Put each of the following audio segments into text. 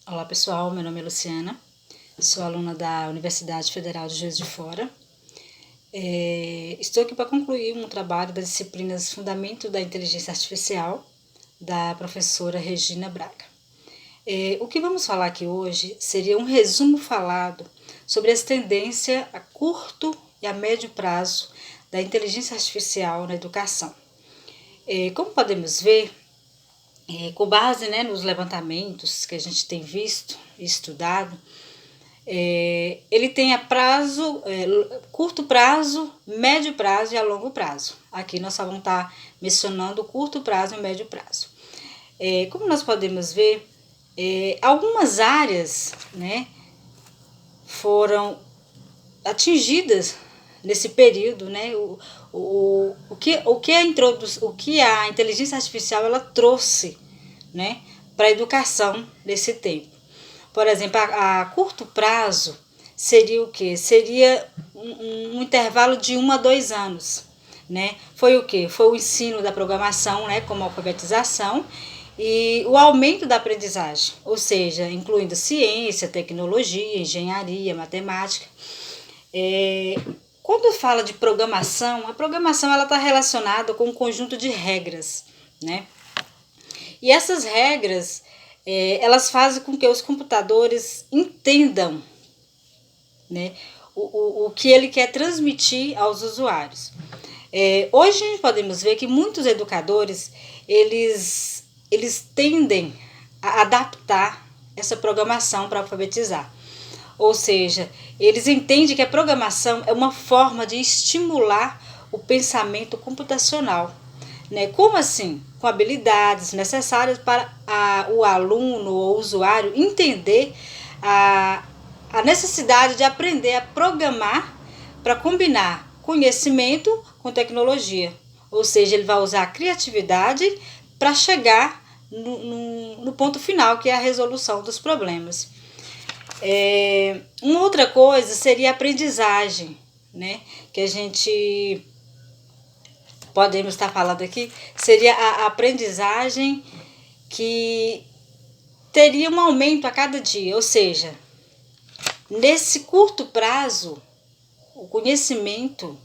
Olá pessoal, meu nome é Luciana, sou aluna da Universidade Federal de Juiz de Fora. Estou aqui para concluir um trabalho das disciplinas Fundamento da Inteligência Artificial, da professora Regina Braga. O que vamos falar aqui hoje seria um resumo falado sobre as tendências a curto e a médio prazo da inteligência artificial na educação. Como podemos ver, com base, nos levantamentos que a gente tem visto e estudado, ele tem a prazo, curto prazo, médio prazo e a longo prazo. Aqui nós só vamos estar mencionando o curto prazo e o médio prazo. Como nós podemos ver, algumas áreas, foram atingidas nesse período, o que a inteligência artificial ela trouxe, para a educação nesse tempo. Por exemplo, a curto prazo seria o quê? Seria um intervalo de 1 a 2 anos. Foi o quê? Foi o ensino da programação, como a alfabetização, e o aumento da aprendizagem, ou seja, incluindo ciência, tecnologia, engenharia, matemática. Quando fala de programação, a programação está relacionada com um conjunto de regras, E essas regras, elas fazem com que os computadores entendam, o que ele quer transmitir aos usuários. Hoje a gente podemos ver que muitos educadores, eles tendem a adaptar essa programação para alfabetizar. Ou seja, eles entendem que a programação é uma forma de estimular o pensamento computacional. Como assim? Com habilidades necessárias para o aluno ou o usuário entender a necessidade de aprender a programar para combinar conhecimento com tecnologia. Ou seja, ele vai usar a criatividade para chegar no ponto final, que é a resolução dos problemas. Uma outra coisa seria a aprendizagem, que a gente podemos estar falando aqui, seria a aprendizagem que teria um aumento a cada dia, ou seja, nesse curto prazo, o conhecimento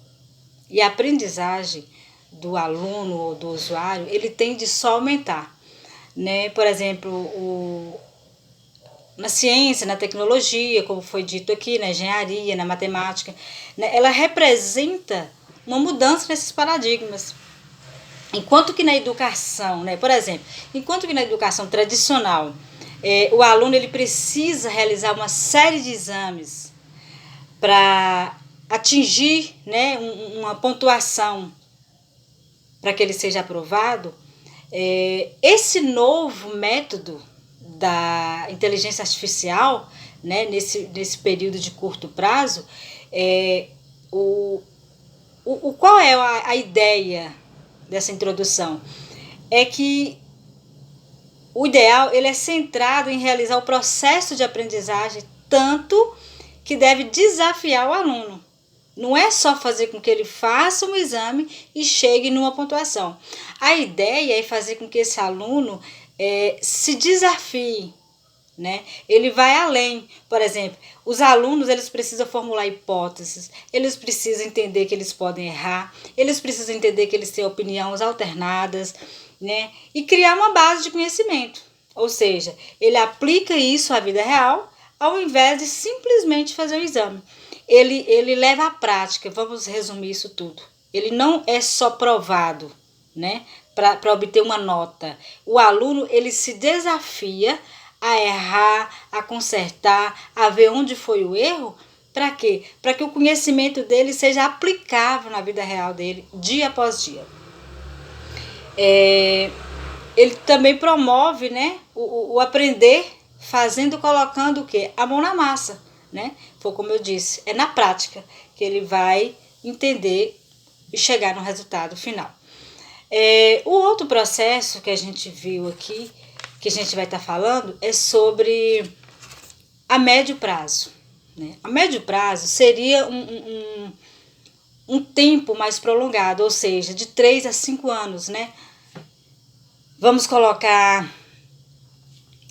e a aprendizagem do aluno ou do usuário, ele tende só a aumentar. Por exemplo, na ciência, na tecnologia, como foi dito aqui, na engenharia, na matemática, ela representa uma mudança nesses paradigmas. Enquanto que na educação, por exemplo, enquanto que na educação tradicional, o aluno ele precisa realizar uma série de exames para atingir, uma pontuação para que ele seja aprovado, esse novo método da inteligência artificial, nesse período de curto prazo, qual é a ideia dessa introdução? É que o ideal ele é centrado em realizar o processo de aprendizagem, tanto que deve desafiar o aluno. Não é só fazer com que ele faça um exame e chegue numa pontuação. A ideia é fazer com que esse aluno se desafie, Ele vai além. Por exemplo, os alunos eles precisam formular hipóteses, eles precisam entender que eles podem errar, eles precisam entender que eles têm opiniões alternadas, e criar uma base de conhecimento. Ou seja, ele aplica isso à vida real, ao invés de simplesmente fazer um exame. Ele leva à prática, vamos resumir isso tudo. Ele não é só provado, para obter uma nota. O aluno ele se desafia a errar, a consertar, a ver onde foi o erro. Para quê? Para que o conhecimento dele seja aplicável na vida real dele, dia após dia. Ele também promove, o aprender fazendo, colocando o quê? A mão na massa, Foi como eu disse, é na prática que ele vai entender e chegar no resultado final. O outro processo que a gente viu aqui, que a gente vai estar falando, é sobre a médio prazo. A médio prazo seria um tempo mais prolongado, ou seja, de 3 a 5 anos, Vamos colocar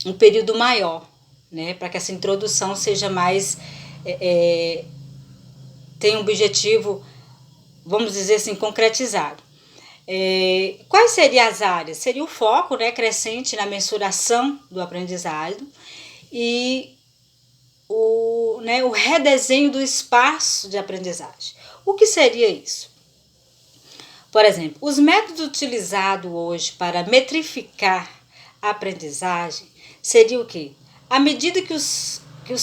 um período maior, né, para que essa introdução seja mais, tenha um objetivo, vamos dizer assim, concretizado. Quais seriam as áreas? Seria o foco, né, crescente na mensuração do aprendizado e o redesenho do espaço de aprendizagem. O que seria isso? Por exemplo, os métodos utilizados hoje para metrificar a aprendizagem seria o quê? À medida que os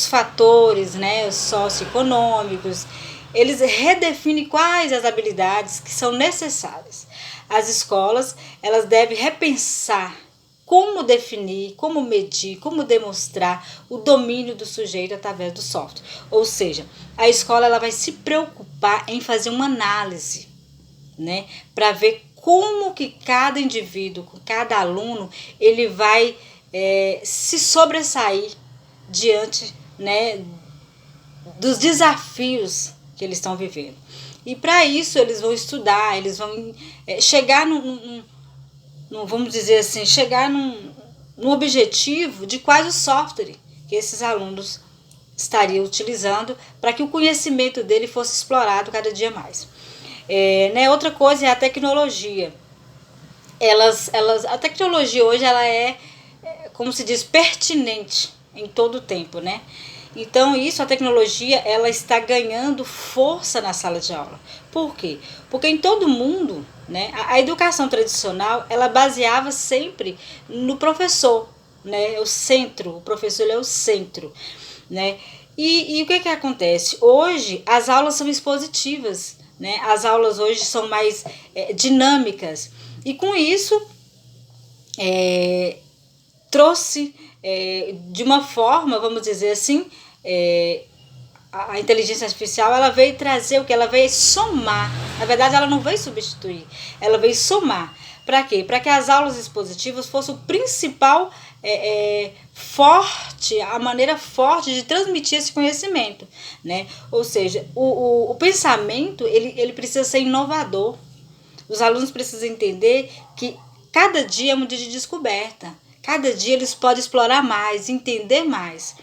fatores, né, socioeconômicos, eles redefinem quais as habilidades que são necessárias. As escolas, elas devem repensar como definir, como medir, como demonstrar o domínio do sujeito através do software. Ou seja, a escola ela vai se preocupar em fazer uma análise, né, para ver como que cada indivíduo, cada aluno, ele vai se sobressair diante, né, dos desafios que eles estão vivendo. E para isso eles vão estudar, eles vão chegar vamos dizer assim, chegar num objetivo de quais o software que esses alunos estariam utilizando para que o conhecimento dele fosse explorado cada dia mais. Né, outra coisa é a tecnologia. A tecnologia hoje ela como se diz, pertinente em todo o tempo, né? Então a tecnologia ela está ganhando força na sala de aula. Por quê? Porque em todo mundo, né, a educação tradicional ela baseava sempre no professor, né? O professor ele é o centro, né? E o que acontece? Hoje as aulas são expositivas, né? As aulas hoje são mais dinâmicas e com isso trouxe de uma forma, vamos dizer assim, a inteligência artificial ela veio trazer o que? Ela veio somar. Na verdade, ela não veio substituir, ela veio somar. Para quê? Para que as aulas expositivas fossem o principal forte, a maneira forte de transmitir esse conhecimento, né? Ou seja, o pensamento ele precisa ser inovador. Os alunos precisam entender que cada dia é um dia de descoberta. Cada dia eles podem explorar mais, entender mais.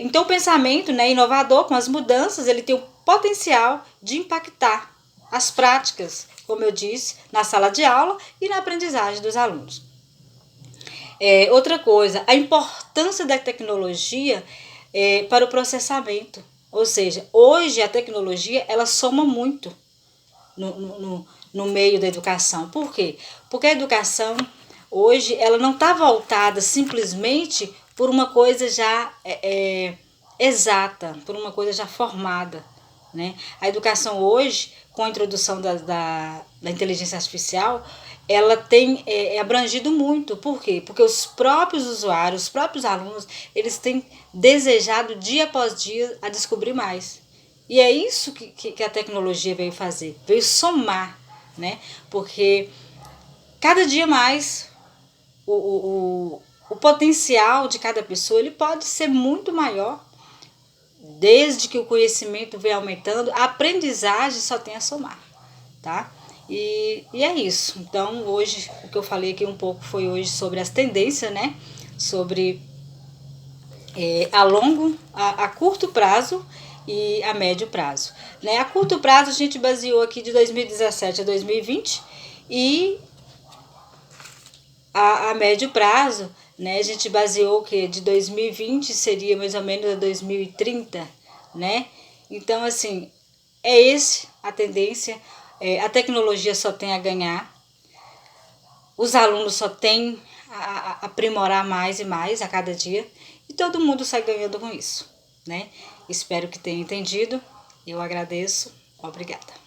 Então o pensamento, né, inovador com as mudanças, ele tem o potencial de impactar as práticas, como eu disse, na sala de aula e na aprendizagem dos alunos. Outra coisa, a importância da tecnologia para o processamento. Ou seja, hoje a tecnologia ela soma muito no meio da educação. Por quê? Porque a educação hoje ela não está voltada simplesmente por uma coisa já exata, por uma coisa já formada, né? A educação hoje, com a introdução da inteligência artificial, ela tem abrangido muito. Por quê? Porque os próprios usuários, os próprios alunos, eles têm desejado dia após dia a descobrir mais. E é isso que a tecnologia veio fazer, veio somar, né? Porque cada dia mais o potencial de cada pessoa ele pode ser muito maior. Desde que o conhecimento vem aumentando, a aprendizagem só tem a somar, tá? E é isso. Então, hoje, o que eu falei aqui um pouco foi hoje sobre as tendências, né? Sobre a curto prazo e a médio prazo. Né? A curto prazo, a gente baseou aqui de 2017 a 2020 e a médio prazo, né, a gente baseou que de 2020 seria mais ou menos a 2030, né? Então, assim, a tendência, a tecnologia só tem a ganhar, os alunos só têm a aprimorar mais e mais a cada dia e todo mundo sai ganhando com isso, né? Espero que tenha entendido, eu agradeço, obrigada.